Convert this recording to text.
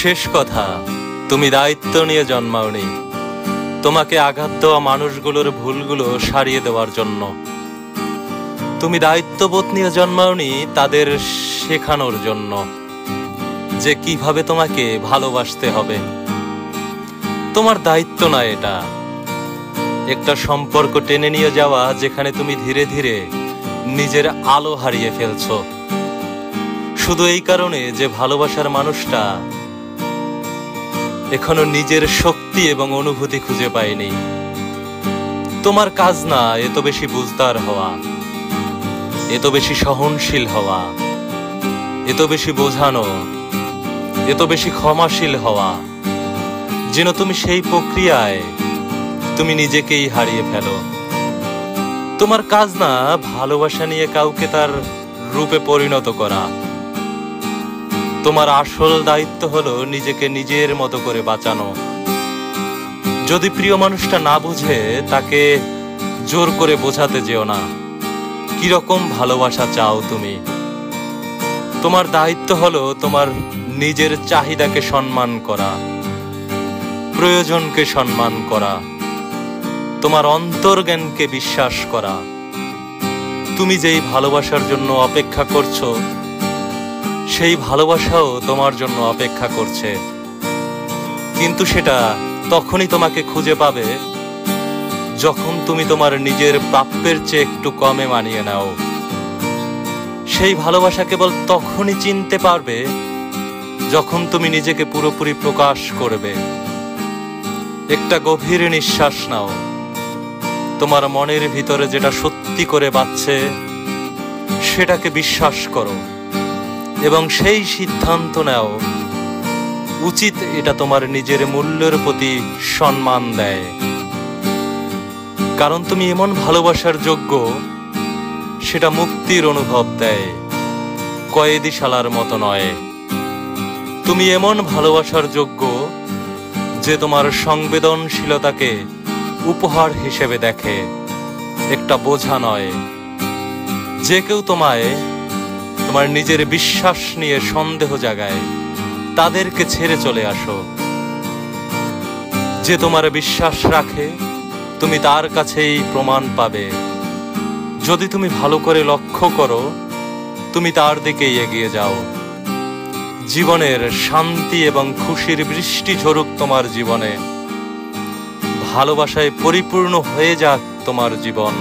শেষ কথা, তুমি দায়িত্ব নিয়ে জন্মাওনি তোমাকে আঘাত দেওয়া মানুষগুলোর ভুলগুলো সারিয়ে দেওয়ার জন্য। তুমি দায়িত্ববোধ নিয়ে জন্মাওনি তাদের শেখানোর জন্য যে কিভাবে তোমাকে ভালোবাসতে হবে। তোমার দায়িত্ব না এটা একটা সম্পর্ক টেনে নিয়ে যাওয়া যেখানে তুমি ধীরে ধীরে নিজের আলো হারিয়ে ফেলছো, শুধু এই কারণে যে ভালোবাসার মানুষটা এখনো নিজের শক্তি এবং অনুভূতি খুঁজে পায়নি। তোমার কাজ না এত বেশি বুঝদার হওয়া, এত বেশি সহনশীল হওয়া, এত বেশি বোঝানো, এত বেশি ক্ষমাশীল হওয়া যেন তুমি সেই প্রক্রিয়ায় তুমি নিজেকেই হারিয়ে ফেলো। তোমার কাজ না ভালোবাসা নিয়ে কাউকে তার রূপে পরিণত করা। তোমার আসল দায়িত্ব হলো নিজেকে নিজের মতো করে বাঁচানো। যদি প্রিয় মানুষটা না বুঝে তাকে জোর করে বোঝাতে যেও না কিরকম ভালোবাসা চাও তুমি। তোমার দায়িত্ব হলো তোমার নিজের চাহিদাকে সম্মান করা, প্রয়োজনকে সম্মান করা, তোমার অন্তর্জ্ঞানকে বিশ্বাস করা। তুমি যেই ভালোবাসার জন্য অপেক্ষা করছো সেই ভালোবাসাও তোমার জন্য অপেক্ষা করছে, কিন্তু সেটা তখনই তোমাকে খুঁজে পাবে যখন তুমি তোমার নিজের প্রাপ্যের চেয়ে একটু কমে মানিয়ে নাও। সেই ভালোবাসা কেবল তখনই চিনতে পারবে যখন তুমি নিজেকে পুরোপুরি প্রকাশ করবে। একটা গভীর নিঃশ্বাস নাও, তোমার মনের ভিতরে যেটা সত্যি করে বাজছে সেটাকে বিশ্বাস করো এবং সেই সিদ্ধান্ত নাও উচিত এটা তোমার নিজের মূল্যের প্রতি সম্মান দেয়। কারণ তুমি এমন ভালোবাসার যোগ্য সেটা মুক্তির অনুভব দেয়, কয়েদিশালার মতো নয়। তুমি এমন ভালোবাসার যোগ্য যে তোমার সংবেদনশীলতাকে উপহার হিসেবে দেখে, একটা বোঝা নয়। যে কেউ তোমায় তোমার নিজের বিশ্বাস নিয়ে সন্দেহ জাগায় তাদেরকে ছেড়ে চলে আসো। যে তোমার বিশ্বাস রাখে তুমি তার কাছেই প্রমাণ পাবে। যদি তুমি ভালো করে লক্ষ্য করো তুমি তার দিকেই এগিয়ে যাও। জীবনের শান্তি এবং খুশির বৃষ্টি ঝরুক তোমার জীবনে, ভালোবাসায় পরিপূর্ণ হয়ে যাক তোমার জীবন।